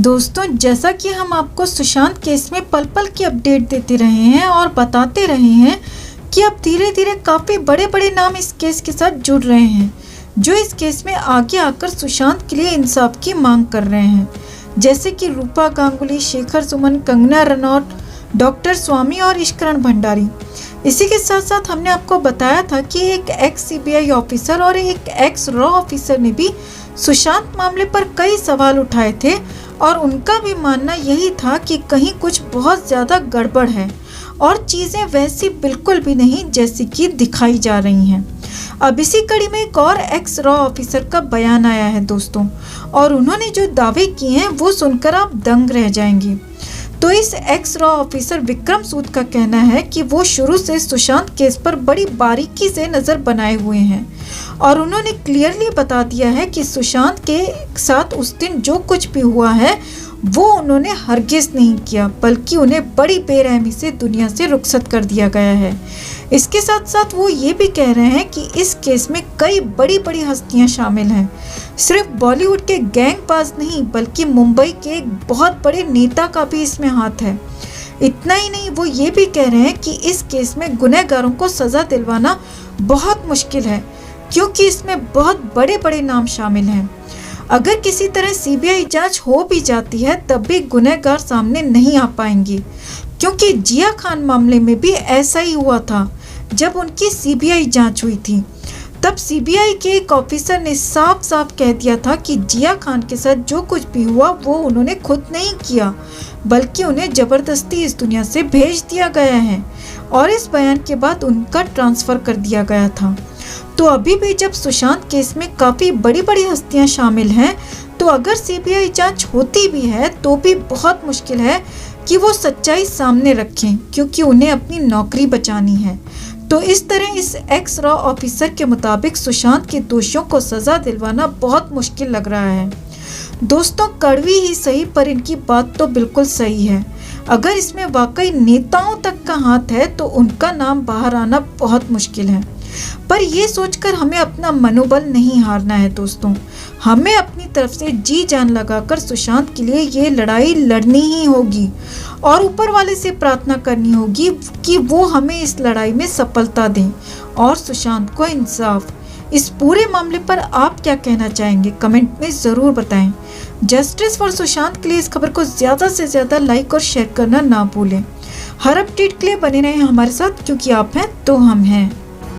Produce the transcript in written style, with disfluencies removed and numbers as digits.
दोस्तों, जैसा कि हम आपको सुशांत केस में पल पल की अपडेट देते रहे हैं और बताते रहे हैं कि अब धीरे धीरे काफ़ी बड़े बड़े नाम इस केस के साथ जुड़ रहे हैं, जो इस केस में आगे आकर सुशांत के लिए इंसाफ की मांग कर रहे हैं। जैसे कि रूपा गांगुली, शेखर सुमन, कंगना रनौत, डॉक्टर स्वामी और ईशकरण भंडारी। इसी के साथ साथ हमने आपको बताया था कि एक एक्स सीबीआई ऑफिसर और एक एक्स रॉ ऑफिसर ने भी सुशांत मामले पर कई सवाल उठाए थे और उनका भी मानना यही था कि कहीं कुछ बहुत ज़्यादा गड़बड़ है और चीज़ें वैसी बिल्कुल भी नहीं जैसी कि दिखाई जा रही हैं। अब इसी कड़ी में एक और एक्स रॉ ऑफिसर का बयान आया है दोस्तों, और उन्होंने जो दावे किए हैं वो सुनकर आप दंग रह जाएंगे। तो इस एक्स रॉ ऑफिसर विक्रम सूद का कहना है कि वो शुरू से सुशांत केस पर बड़ी बारीकी से नज़र बनाए हुए हैं और उन्होंने क्लियरली बता दिया है कि सुशांत के साथ उस दिन जो कुछ भी हुआ है वो उन्होंने हरगिज़ नहीं किया, बल्कि उन्हें बड़ी बेरहमी से दुनिया से रुखसत कर दिया गया है। इसके साथ साथ वो ये भी कह रहे हैं कि इस केस में कई बड़ी बड़ी हस्तियां शामिल हैं। सिर्फ बॉलीवुड के गैंगबाज नहीं, बल्कि मुंबई के एक बहुत बड़े नेता का भी इसमें हाथ है। इतना ही नहीं, वो ये भी कह रहे हैं कि इस केस में गुनहगारों को सज़ा दिलवाना बहुत मुश्किल है, क्योंकि इसमें बहुत बड़े बड़े नाम शामिल हैं। अगर किसी तरह सीबीआई जांच हो भी जाती है तब भी गुनहगार सामने नहीं आ पाएंगे, क्योंकि जिया खान मामले में भी ऐसा ही हुआ था। जब उनकी सीबीआई जांच हुई थी तब सीबीआई के एक ऑफिसर ने साफ साफ कह दिया था कि जिया खान के साथ जो कुछ भी हुआ वो उन्होंने खुद नहीं किया, बल्कि उन्हें ज़बरदस्ती इस दुनिया से भेज दिया गया है, और इस बयान के बाद उनका ट्रांसफ़र कर दिया गया था। तो अभी भी जब सुशांत केस में काफ़ी बड़ी बड़ी हस्तियां शामिल हैं, तो अगर सीबीआई जांच होती भी है तो भी बहुत मुश्किल है कि वो सच्चाई सामने रखें, क्योंकि उन्हें अपनी नौकरी बचानी है। तो इस तरह इस एक्स रॉ ऑफिसर के मुताबिक सुशांत के दोषियों को सज़ा दिलवाना बहुत मुश्किल लग रहा है। दोस्तों, कड़वी ही सही पर इनकी बात तो बिल्कुल सही है। अगर इसमें वाकई नेताओं तक का हाथ है तो उनका नाम बाहर आना बहुत मुश्किल है। पर ये सोचकर हमें अपना मनोबल नहीं हारना है दोस्तों। हमें अपनी तरफ से जी जान लगाकर सुशांत के लिए ये लड़ाई लड़नी ही होगी और ऊपर वाले से प्रार्थना करनी होगी कि वो हमें इस लड़ाई में सफलता दें और सुशांत को इंसाफ। इस पूरे मामले पर आप क्या कहना चाहेंगे, कमेंट में ज़रूर बताएं। जस्टिस फॉर सुशांत के लिए इस खबर को ज़्यादा से ज़्यादा लाइक और शेयर करना ना भूलें। हर अपडेट के लिए बने रहें हमारे साथ, क्योंकि आप हैं तो हम हैं।